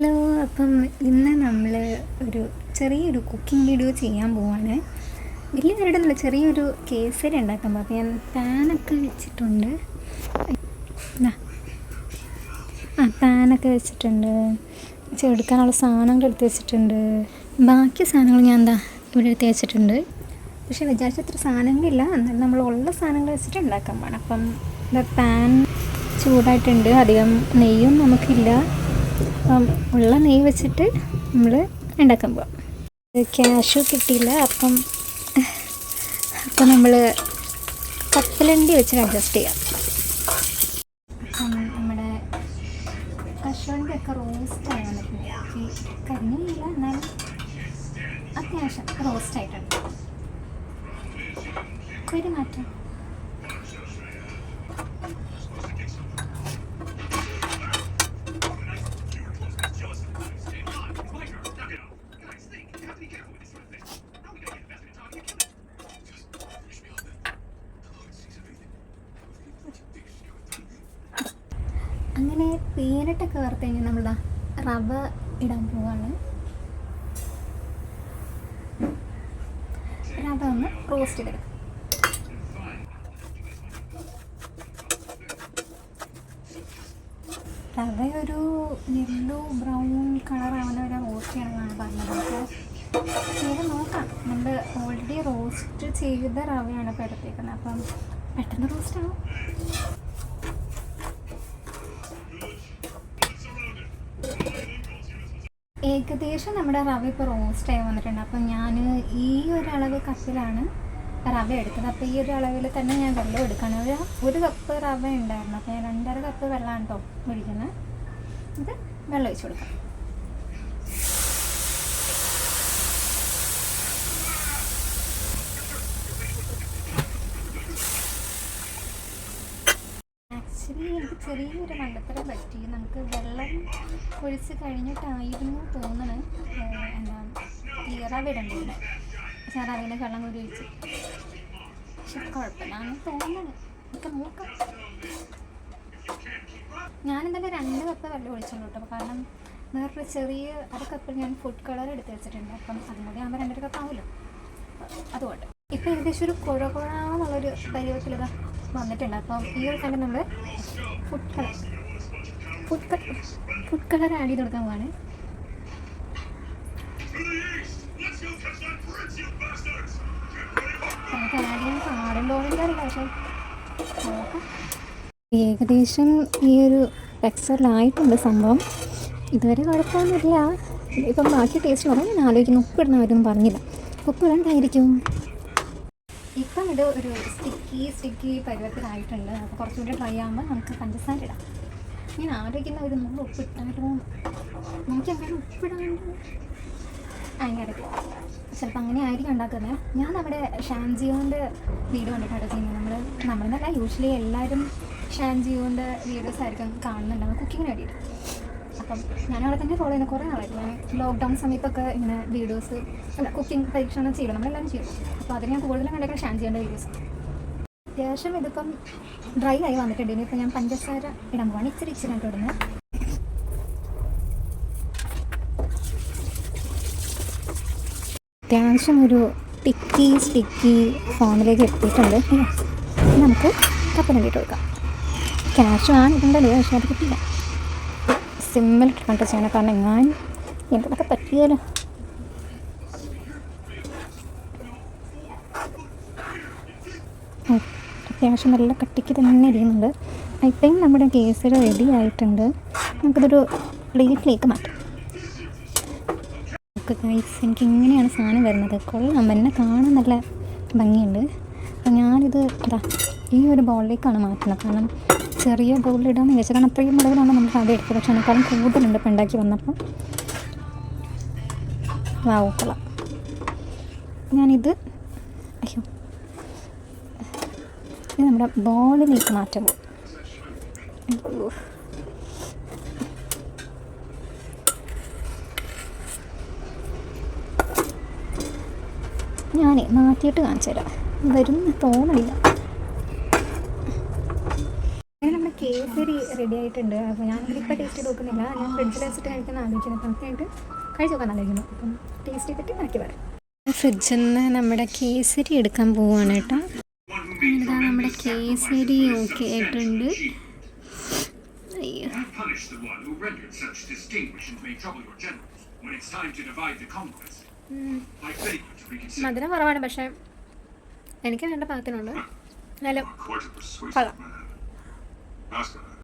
Hello. അപ്പം ഇന്ന് നമ്മൾ ഒരു ചെറിയൊരു കുക്കിംഗ് വീഡിയോ ചെയ്യാൻ പോവാണ്. വലിയ നേരിടുന്നില്ല, ചെറിയൊരു കേസരി ഉണ്ടാക്കാൻ പോകും. അപ്പോൾ ഞാൻ പാനൊക്കെ വെച്ചിട്ടുണ്ട്. പാനൊക്കെ വെച്ചിട്ടുണ്ട്. എടുക്കാനുള്ള സാധനങ്ങൾ എടുത്ത് വെച്ചിട്ടുണ്ട്. ബാക്കി സാധനങ്ങൾ ഞാൻ ഇവിടെ എടുത്ത് വെച്ചിട്ടുണ്ട്. പക്ഷേ വിചാരിച്ചത്ര സാധനങ്ങളില്ല, എന്നാലും നമ്മളുള്ള സാധനങ്ങൾ വെച്ചിട്ട് ഉണ്ടാക്കാൻ പോകണം. അപ്പം പാൻ ചൂടായിട്ടുണ്ട്. അധികം നെയ്യും നമുക്കില്ല. അപ്പം ഉള്ള നെയ്യ് വെച്ചിട്ട് നമ്മൾ ഉണ്ടാക്കാൻ പോകാം. ക്യാഷ് കിട്ടിയില്ല. അപ്പം നമ്മൾ കപ്പലണ്ടി വെച്ചിട്ട് അഡ്ജസ്റ്റ് ചെയ്യാം. അപ്പം നമ്മുടെ കശുവണ്ടിയൊക്കെ റോസ്റ്റായി വന്നിട്ടുണ്ട്. കരിഞ്ഞില്ല, എന്നാലും അത്യാവശ്യം റോസ്റ്റായിട്ടുണ്ട്. ഒരു മാറ്റം. അങ്ങനെ പീനട്ടൊക്കെ വറുത്ത് കഴിഞ്ഞാൽ നമ്മൾ റവ ഇടാൻ പോവാണ്. റവ ഒന്ന് റോസ്റ്റ് ചെയ്തെടുക്കാം. റവ ഒരു യെല്ലോ ബ്രൗൺ കളറാവുന്ന വരെ റോസ്റ്റ് ചെയ്യണമെന്നാണ് പറഞ്ഞത്. ചെയ്ത് നോക്കാം. നമ്മൾ ഓൾറെഡി റോസ്റ്റ് ചെയ്ത റവയാണ് ഇപ്പോൾ എടുത്തേക്കുന്നത്. അപ്പം പെട്ടെന്ന് റോസ്റ്റാവും. ഏകദേശം നമ്മുടെ റവ ഇപ്പോൾ റോസ്റ്റായി വന്നിട്ടുണ്ട്. അപ്പം ഞാൻ ഈ ഒരളവ് കപ്പിലാണ് റവ എടുത്തത്. അപ്പോൾ ഈ ഒരു അളവിൽ തന്നെ ഞാൻ വെള്ളം എടുക്കണം. ഒരു കപ്പ് റവ ഉണ്ടായിരുന്നു. അപ്പോൾ ഞാൻ 2.5 കപ്പ് വെള്ളമാണ് കേട്ടോ ഒഴിക്കുന്നത്. ഇത് വെള്ളം ഒഴിച്ച് കൊടുക്കാം. ആക്ച്വലി എനിക്ക് ചെറിയൊരു മണ്ടത്തരം പറ്റി. നമുക്ക് വെള്ളം ഒഴിച്ച് കഴിഞ്ഞിട്ടായിരുന്നു തോന്നണത് ഈ റവ ഇടേണ്ടത്. പക്ഷേ റവയിലെ വെള്ളം കൂടി ഒഴിച്ച്. പക്ഷെ കുഴപ്പമില്ലാന്ന് തോന്നണത്. നമുക്ക് നോക്കാം. ഞാനെന്തായാലും 2 കപ്പ് വെള്ളം ഒഴിച്ചോളൂ കേട്ടോ. കാരണം വേറൊരു ചെറിയ 1/2 കപ്പിൽ ഞാൻ ഫുഡ് കളർ എടുത്ത് വെച്ചിട്ടുണ്ട്. അപ്പം അതും കൂടി ആകുമ്പോൾ 2.5 കപ്പ് ആവുമല്ലോ. അതുകൊണ്ട് ഇപ്പം ഏകദേശം ഒരു കുഴകുഴാന്നുള്ളൊരു പരുവത്തിൽ വന്നിട്ടുണ്ട്. അപ്പം ഈ ഒരു സമയം നമ്മൾ ഫുഡ് കളർ ആഡ് ചെയ്ത് കൊടുക്കാൻ പോവാണ്. നമുക്ക് ആഡ് ചെയ്യാൻ പാടുണ്ടോന്നില്ല, പക്ഷേ നോക്കാം. ഏകദേശം ഈ ഒരു ടെക്സ്ചറിലായിട്ടുണ്ട് സംഭവം. ഇതുവരെ കുഴപ്പമൊന്നുമില്ല. ഇപ്പം ബാക്കി ടേസ്റ്റ് നോക്കാം. ഞാൻ ആലോചിക്കുന്നു ഉപ്പിടുന്നവരൊന്നും പറഞ്ഞില്ല. ഉപ്പിടണ്ടായിരിക്കും. ഇപ്പം ഇത് ഒരു സ്റ്റിക്കി പരുവത്തിലായിട്ടുണ്ട്. അപ്പോൾ കുറച്ചുകൂടി ഡ്രൈ ആകുമ്പോൾ നമുക്ക് പഞ്ചസാര ഇടാം. ഞാൻ ആലോചിക്കുന്ന ഒരു 100 ഉപ്പിട്ടാലോ. നമുക്ക് അങ്ങനെ ഉപ്പിടാണ്ട് അതിനിടയ്ക്ക് ചിലപ്പോൾ അങ്ങനെ ആയിരിക്കും ഉണ്ടാക്കുന്നത്. ഞാൻ നമ്മുടെ ഷാൻജിയോൻ്റെ വീഡിയോ കണ്ടിട്ടാണ് ചെയ്യുന്നത്. നമ്മളെന്നല്ല, യൂഷ്വലി എല്ലാവരും ഷാൻജിയോൻ്റെ വീഡിയോസ് ആയിരിക്കും കാണുന്നുണ്ടാവും കുക്കിങ്ങിന് വേണ്ടിയിട്ട്. അപ്പം ഞാനവിടെ തന്നെ ഫോളോ ചെയ്യുന്ന കുറേ നാളായിട്ട്. ഞാൻ ലോക്ക്ഡൗൺ സമയത്തൊക്കെ ഇങ്ങനെ വീഡിയോസ് കുക്കിംഗ് പരീക്ഷണം ചെയ്യും, നമ്മളെല്ലാവരും ചെയ്യും. അപ്പോൾ അതിന് ഞാൻ കൂടുതലും കണ്ടിട്ട് ഷാൻജിയോൻ്റെ വീഡിയോസ്. അത്യാവശ്യം ഇതിപ്പം ഡ്രൈ ആയി വന്നിട്ടുണ്ട്. ഇനിയിപ്പോൾ ഞാൻ പഞ്ചസാര ഇടാൻ പോവാണ്. ഇച്ചിരി ആയിട്ട് ഇടുന്നത്. അത്യാവശ്യം ഒരു സ്റ്റിക്കി ഫോമിലേക്ക് എത്തിയിട്ടുണ്ട്. നമുക്ക് കപ്പലണ്ടി ഇട്ട് കൊടുക്കാം. ക്യാഷ് ആണ് ഇടേണ്ടത്, പക്ഷേ അത് കിട്ടില്ല. സിമ്മിലിട്ട് കണ്ട് ചെയ്യണം. കാരണം എങ്ങാനും എന്തൊക്കെ പറ്റിയാലോ. അത്യാവശ്യം നല്ല കട്ടിക്ക് തന്നെ ഇരിക്കുന്നുണ്ട്. ഇപ്പം നമ്മുടെ കേസരി റെഡി ആയിട്ടുണ്ട്. നമുക്കിതൊരു പ്ലേറ്റിലേക്ക് മാറ്റാം. ഗൈസ്, എനിക്ക് ഇങ്ങനെയാണ് സാധനം വരുന്നത്. കൊള്ളാം, എന്നെ കാണാൻ നല്ല ഭംഗിയുണ്ട്. അപ്പോൾ ഞാനിത് ഈ ഒരു ബൗളിലേക്കാണ് മാറ്റുന്നത്. കാരണം ചെറിയ ബൗളിലിടാമെന്ന് വിചാരിച്ചു. കാരണം അത്രയും മുളകിലാണ് നമ്മൾ ആദ്യം എടുത്തത്. പക്ഷേ അതിനേക്കാളും കൂടുതലുണ്ട് ഇപ്പം ഉണ്ടാക്കി വന്നപ്പോൾ. കൊള്ളാം. ഞാനിത് ഇത് നമ്മുടെ ബൗളിലേക്ക് മാറ്റാൻ പോകും. ഞാൻ മാറ്റിയിട്ട് കാണിച്ചു തരാം. വരുന്ന തോന്നണില്ല. കേസരി റെഡി ആയിട്ടുണ്ട്. അപ്പോൾ ഞാനിപ്പോൾ ടേസ്റ്റ് ചെയ്ത് നോക്കുന്നില്ല, ഞാൻ ഫ്രിഡ്ജിൽ വെച്ചിട്ട് കഴിക്കുന്ന ആലോചിക്കുന്നത്. കറക്റ്റായിട്ട് കഴിച്ച് നോക്കാൻ ആലോചിക്കുന്നു. അപ്പം ടേസ്റ്റ് ചെയ്തിട്ട് ബാക്കി പറയാം. ഫ്രിഡ്ജിൽ നിന്ന് നമ്മുടെ കേസരി എടുക്കാൻ പോവുകയാണ് കേട്ടോ. ഇതാ നമ്മുടെ കേസരി ഓക്കെ ആയിട്ടുണ്ട്. മധുരം കുറവാണ്, പക്ഷേ എനിക്ക് വേണ്ട പാകത്തിനുണ്ട്. എന്നാലും കൊള്ളാം.